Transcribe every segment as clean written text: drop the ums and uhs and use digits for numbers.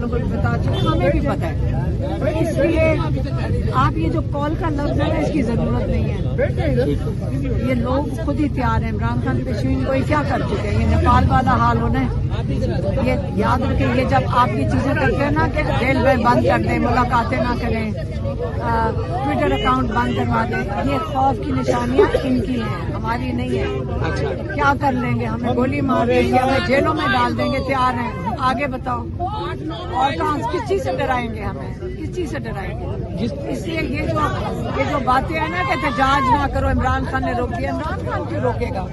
को भी बता चुके, हमें भी पता है, इसलिए आप ये जो कॉल का लफ्ज है इसकी जरूरत नहीं है। ये लोग खुद ही तैयार हैं। इमरान खान पेशीन को क्या कर चुके हैं, ये नेपाल वाला हाल होना है। ये याद रखें, ये जब आप ये चीजें करते हैं ना कि जेल में बंद कर दें, मुलाकातें ना करें, ट्विटर अकाउंट बंद करवा दें, ये खौफ की निशानियां इनकी हैं, हमारी नहीं है। अच्छा, क्या कर लेंगे, हमें गोली मार देंगे, हमें जेलों में डाल देंगे, तैयार हैं। आगे बताओ, और कहाँ किस चीज से डराएंगे, हमें किस चीज से डराएंगे? इसलिए ये जो बातें हैं ना कि एहतजाज ना करो, इमरान खान ने रोक दिया। इमरान खान क्यों रोकेगा?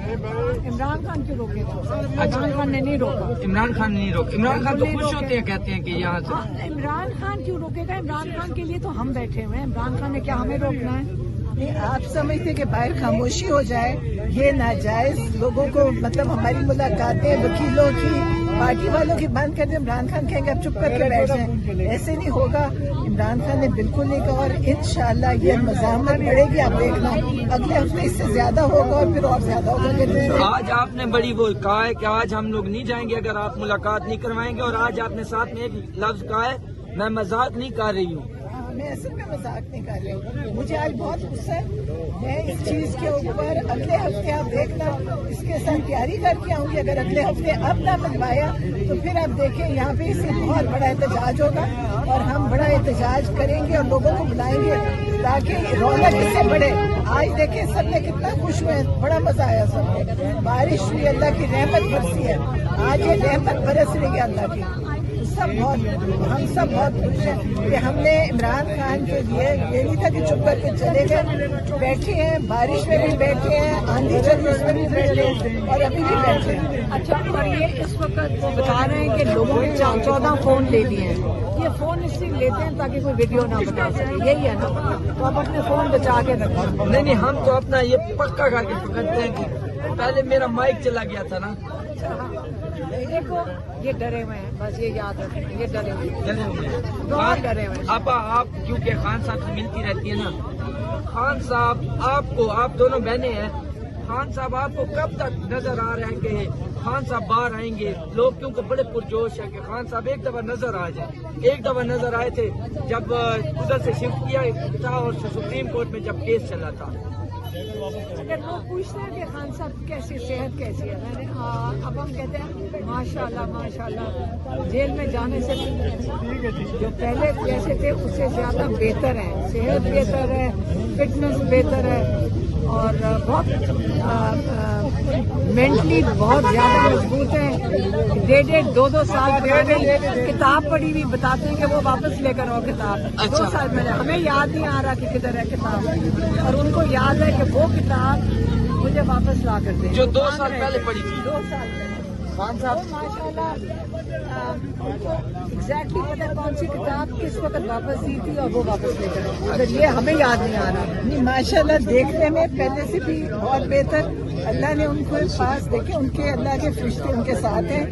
इमरान खान क्यों रोकेगा? इमरान खान ने नहीं रोका। इमरान खान नहीं रोक, इमरान खान तो खुश होते हैं, कहते हैं कि यहाँ से। इमरान खान क्यों रोकेगा? इमरान खान के लिए तो हम बैठे हुए हैं। इमरान खान ने क्या हमें रोकना है? आप समझते कि बाहर खामोशी हो जाए, ये नाजायज लोगों को, मतलब हमारी मुलाकातें वकीलों की, पार्टी वालों की बंद कर दे। इमरान खान कहेंगे अब चुप करके बैठ जाएं, ऐसे नहीं होगा। इमरान खान ने बिल्कुल नहीं कहा, और इंशाल्लाह ये मज़ाहमत बढ़ेगी। आप देखना अगले हफ्ते इससे ज्यादा होगा और फिर और ज्यादा होगा। आज आपने बड़ी वो कहा है कि आज हम लोग नहीं जाएंगे अगर आप मुलाकात नहीं करवाएंगे, और आज आपने साथ में एक लफ्ज कहा है, मैं मजाक नहीं कर रही हूँ। मैं असल में मजाक नहीं कर रही हूँ, मुझे आज बहुत गुस्सा है। मैं इस चीज के ऊपर अगले हफ्ते आप देखना इसके साथ तैयारी करके आऊंगी। अगर अगले हफ्ते अब ना मनवाया तो फिर आप देखें यहाँ पे इसे बहुत बड़ा एहतजाज होगा, और हम बड़ा एहतजाज करेंगे और लोगों को बुलाएंगे ताकि रौनक इससे बढ़े। आज देखें सबने कितना खुश हुए, बड़ा मजा आया सबने। बारिश हुई, अल्लाह की रहमत बरसी है, आज ये रहमत बरस रही है अल्लाह की। हम सब बहुत खुश हैं कि हमने इमरान खान के लिए ये नहीं था कि चुप करके चले गए, बैठे हैं, बारिश में भी बैठे हैं, आंधी चली उसमें भी बैठे हैं, और अभी भी बैठे हैं। अच्छा, और ये इस वक्त वो बता रहे हैं कि लोगों ने 14 फोन ले लिए हैं। ये फोन इसलिए लेते हैं ताकि कोई वीडियो ना बना सके, यही है ना? तो आप अपने फोन बचा के रखें। नहीं, हम तो अपना ये पक्का करके पकड़ते हैं कि पहले मेरा माइक चला गया था ना। देखो, ये डरे हुए हैं, बस ये याद रखें, ये डरे हुए हैं, बहुत डरे हुए हैं। आप क्योंकि खान साहब से मिलती रहती है ना, खान साहब आपको, आप दोनों बहनें हैं, खान साहब आपको कब तक नजर आ रहे हैं कि खान साहब बाहर आएंगे? लोग क्योंकि बड़े पुरजोश है कि खान साहब एक दफा नजर आ जाए। एक दफा नजर आए थे जब उधर से शिफ्ट किया था और सुप्रीम कोर्ट में जब केस चला था। अगर लोग पूछते हैं कि खान साहब कैसी, सेहत कैसी है, मैंने अब हम कहते हैं माशाल्लाह माशाल्लाह। जेल में जाने से जो पहले जैसे थे उससे ज्यादा बेहतर है, सेहत बेहतर है, फिटनेस बेहतर है, और बहुत मेंटली बहुत ज्यादा मजबूत है। 1.5-2 साल पहले किताब पढ़ी हुई, बताते हैं कि वो वापस लेकर आओ किताब। 2 साल पहले हमें याद नहीं आ रहा कि किधर है किताब, और उनको याद है कि वो किताब मुझे वापस ला कर दें जो 2 साल पहले पढ़ी थी। 2 साल पहले खान साहब माशाल्लाह एग्जैक्टली पता है कौन सी किताब किस वक्त वापस दी थी, और वो वापस लेकर आई। अगर ये हमें याद नहीं आ रहा। नहीं, माशाल्लाह देखने में पहले से भी बहुत बेहतर। अल्लाह ने उनको पास देखे, उनके अल्लाह के फरिश्ते उनके साथ हैं।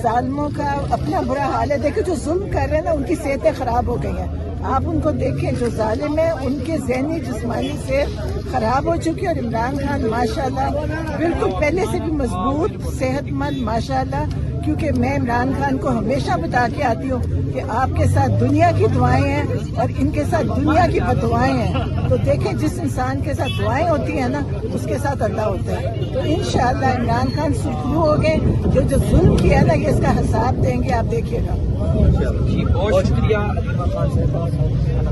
जालिमों का अपना बुरा हाल है, देखे जो जुल्म कर रहे हैं ना उनकी सेहतें खराब हो गई हैं। आप उनको देखें, जो जालिम है उनके ज़हनी जिस्मानी सेहत खराब हो चुकी है, और इमरान खान माशाल्लाह बिल्कुल पहले से भी मजबूत, सेहतमंद माशाल्लाह। क्योंकि मैं इमरान खान को हमेशा बता के आती हूँ कि आपके साथ दुनिया की दुआएं हैं और इनके साथ दुनिया की बदुआएं हैं। तो देखें, जिस इंसान के साथ दुआएं होती हैं ना उसके साथ अल्लाह होता है। तो इंशाअल्लाह इमरान खान सुखरू हो गए, जो जुल्म किया ना ये इसका हिसाब देंगे, आप देखिएगा। जी बहुत शुक्रिया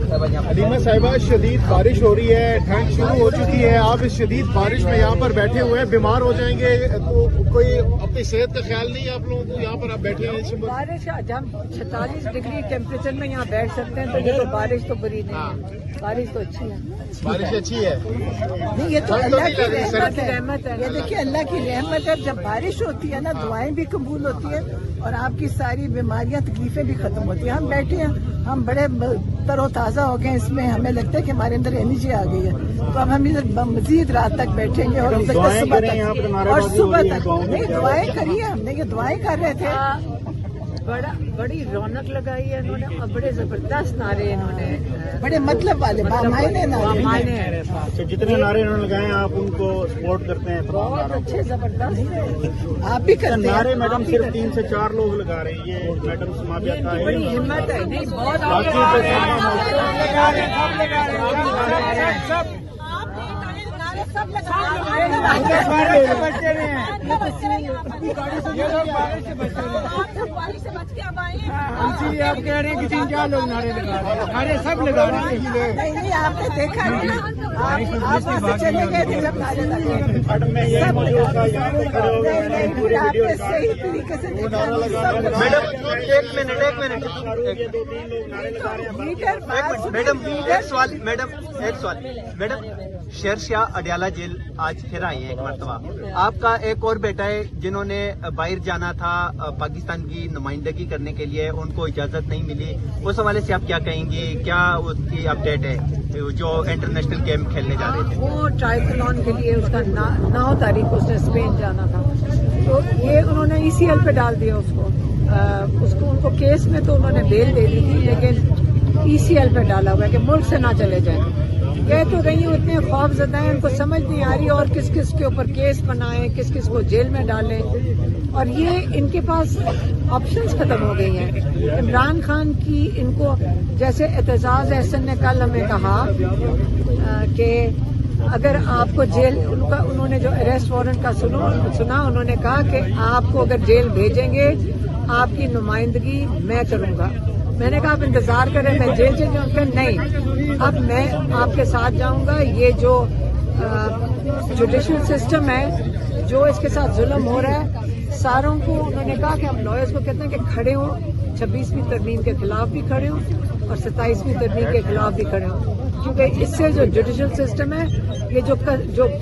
अलीमा साहिबा। शदीद बारिश हो रही है, ठंड शुरू हो चुकी है, आप इस शदीद बारिश में यहाँ पर बैठे हुए हैं, बीमार हो जाएंगे तो कोई अपनी सेहत का ख्याल नहीं है आप लोगों को? यहाँ पर आप बैठे हैं, बारिश हम 46 डिग्री टेम्परेचर में यहाँ बैठ सकते हैं, तो ये तो बारिश तो बुरी नहीं है, बारिश तो अच्छी है। बारिश अच्छी है, नहीं ये तो अल्लाह की रहमत है। ये देखिए अल्लाह की रहमत है, जब बारिश होती है ना दुआएं भी कबूल होती है, और आपकी सारी बीमारियां तकलीफें भी खत्म होती हैं। हम बैठे हैं, हम बड़े तरोताज़ा हो गए, इसमें हमें लगता है कि हमारे अंदर एनर्जी आ गई है। तो अब हम इधर मजीद रात तक बैठेंगे, और सुबह तक नहीं दुआएं करी है हमने, ये दुआएं कर रहे थे। बड़ी रौनक लगाई है इन्होंने और बड़े जबरदस्त नारे इन्होंने बड़े मतलब वाले मायने माने तो जितने नारे इन्होंने लगाए हैं आप उनको सपोर्ट करते हैं? बहुत अच्छे जबरदस्त। आप भी करते हैं? नारे मैडम सिर्फ 3 से 4 लोग लगा रहे हैं, ये मैडम समाप्त इनकी है। बड़ी हिम्मत है। नहीं बहुत इसीलिए आप कह रहे हैं कि 3-4 लोग नारे लगा रहे हैं, नारे सब लगा रहे हैं। नहीं आपने देखा है ना, आप वहाँ से चले गए थे जब नारे लगे, सब आपने सही तरीके से देखा। मैडम एक मिनट एक सवाल मैडम शेर शाह अडियाला जेल आज फिर आई है एक मरतबा। आपका एक और बेटा है जिन्होंने बाहर जाना था पाकिस्तान की नुमाइंदगी करने के लिए, उनको इजाजत नहीं मिली, उस हवाले से आप क्या कहेंगे? क्या उसकी अपडेट है जो इंटरनेशनल गेम खेलने जा रहे थे? वो ट्राइथलॉन के लिए उसका 9 तारीख उसने स्पेन जाना था, तो ये उन्होंने ECL पे डाल दिया उसको उनको केस में तो उन्होंने बेल दे दी थी, लेकिन ECL पे डाला हुआ है कि मुल्क से ना चले जाए। कह तो रही हूँ इतने खौफजदा हैं, उनको समझ नहीं आ रही और किस किस के ऊपर केस बनाएं, किस किस को जेल में डालें, और ये इनके पास ऑप्शंस खत्म हो गई हैं। इमरान खान की इनको जैसे एतजाज अहसन ने कल हमें कहा कि अगर आपको जेल उन्होंने जो अरेस्ट वारंट का सुना उन्होंने कहा कि आपको अगर जेल भेजेंगे आपकी नुमाइंदगी मैं करूंगा। मैंने कहा आप इंतजार करें मैं जेल चले जाऊंगा? नहीं, अब मैं आपके साथ जाऊंगा। ये जो जुडिशल सिस्टम है जो इसके साथ जुल्म हो रहा है, सारों को उन्होंने कहा कि हम लॉयर्स को कहते हैं कि खड़े हो, 26वीं तरमीम के खिलाफ भी खड़े हो और 27वीं तरमीम के खिलाफ भी खड़े हो, क्योंकि इससे जो जुडिशल सिस्टम है ये जो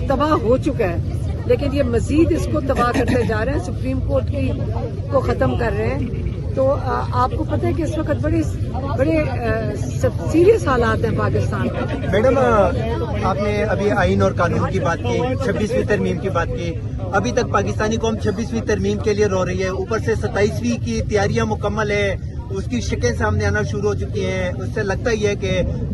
तबाह हो चुका है, लेकिन ये मजीद इसको तबाह करते जा रहे हैं, सुप्रीम कोर्ट को खत्म कर रहे हैं। तो आपको पता है कि इस वक्त बड़े सीरियस हालात हैं पाकिस्तान में। मैडम आपने अभी आइन और कानून की बात की, 26वीं तरमीम की बात की, अभी तक पाकिस्तानी कौम 26वीं तरमीम के लिए रो रही है, ऊपर से 27वीं की तैयारियां मुकम्मल है, उसकी शिकें सामने आना शुरू हो चुकी हैं। उससे लगता ही है कि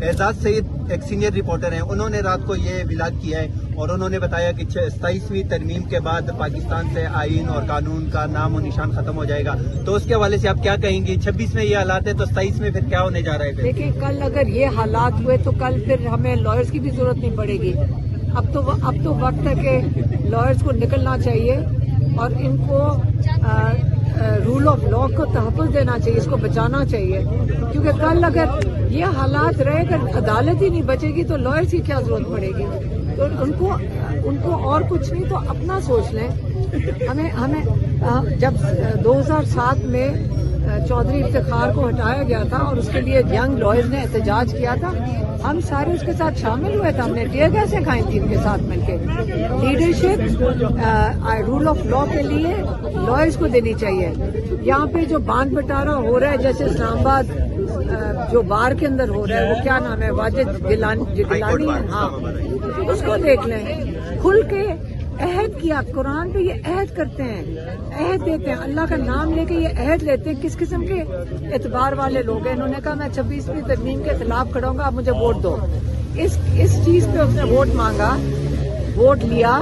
एजाज सईद एक सीनियर रिपोर्टर हैं, उन्होंने रात को ये विलाग किया है और उन्होंने बताया कि 27वीं तरमीम के बाद पाकिस्तान से आइन और कानून का नाम और निशान खत्म हो जाएगा। तो उसके हवाले से आप क्या कहेंगी? 26 में ये हालात है तो 27 में फिर क्या होने जा रहा है? देखिए कल अगर ये हालात हुए तो कल फिर हमें लॉयर्स की भी जरूरत नहीं पड़ेगी। अब तो वक्त है कि लॉयर्स को निकलना चाहिए और इनको रूल ऑफ लॉ को तहफ़्फ़ुज़ देना चाहिए, इसको बचाना चाहिए, क्योंकि कल अगर ये हालात रहे, अगर अदालत ही नहीं बचेगी तो लॉयर्स की क्या जरूरत पड़ेगी? तो उनको और कुछ नहीं तो अपना सोच लें। हमें जब 2007 में चौधरी इफ्तिखार को हटाया गया था और उसके लिए यंग लॉयर्स ने एहतजाज किया था, हम सारे उसके साथ शामिल हुए थे, हमने टीयर गैसें खाई थी उनके साथ मिलकर। लीडरशिप रूल ऑफ लॉ के लिए लॉयर्स को देनी चाहिए। यहाँ पे जो बांध बटारा हो रहा है, जैसे इस्लामाबाद जो बार के अंदर हो रहा है, वो क्या नाम है, वाजिद गिलानी, हाँ, उसको देख लें। खुल के अहद किया, कुरान पे ये अहद करते हैं, अहद देते हैं, अल्लाह का नाम लेके ये अहद लेते हैं। किस किस्म के एतबार वाले लोग हैं? इन्होंने कहा मैं 26वीं तरमीम के खिलाफ खड़ा हूँगा, आप मुझे वोट दो। इस चीज पे उसने वोट मांगा, वोट लिया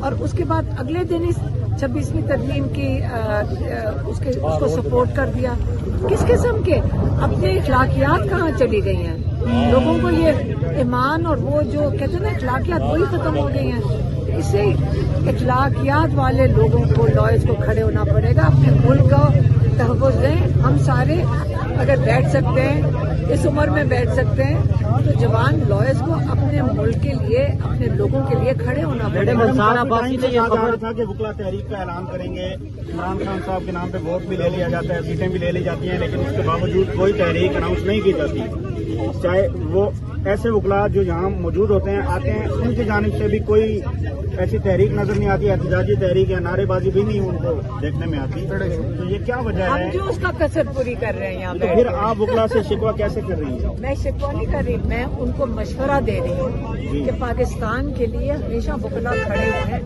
और उसके बाद अगले दिन इस 26वीं तरमीम की उसको सपोर्ट कर दिया। किस किस्म के अपने इखलाकियात कहाँ चली गई हैं? लोगों को ये ईमान और वो जो कहते हैं ना इखलाकियात, वही खत्म हो गई हैं। इससे इखलाकियात वाले लोगों को, लॉयर्स को खड़े होना पड़ेगा, अपने मुल्क का तहफ़्फ़ुज़ दें। हम सारे अगर बैठ सकते हैं, इस उम्र में बैठ सकते हैं, तो जवान लॉयर्स को अपने मुल्क के लिए, अपने लोगों के लिए खड़े होना पड़ेगा। खबर था कि वकला तहरीक का ऐलान करेंगे, इमरान खान साहब के नाम पे वोट भी ले लिया जाता है, सीटें भी ले ली जाती हैं, लेकिन उसके बावजूद कोई तहरीक अनाउंस नहीं की जाती। चाहे वो ऐसे वकला जो यहाँ मौजूद होते हैं आते हैं, उनकी जानिब से भी कोई ऐसी तहरीक नजर नहीं आती, एहतजाजी तहरीक या नारेबाजी भी नहीं उनको देखने में आती। तो ये क्या वजह हम है? जो उसका कसर पूरी कर रहे हैं यहाँ तो पे। फिर आप वकला से शिकवा कैसे कर रही हैं? मैं शिकवा नहीं कर रही, मैं उनको मशवरा दे रही हूँ कि पाकिस्तान के लिए हमेशा वकला खड़े हुए हैं,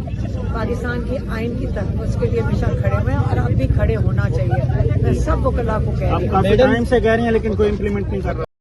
पाकिस्तान की आइन की तहफ़्फ़ुज़ के लिए हमेशा खड़े हुए हैं और अब भी खड़े होना चाहिए। मैं सब वकला को कह आप रही हूँ। काफी टाइम से कह रही हैं लेकिन कोई इम्प्लीमेंट नहीं कर रहा।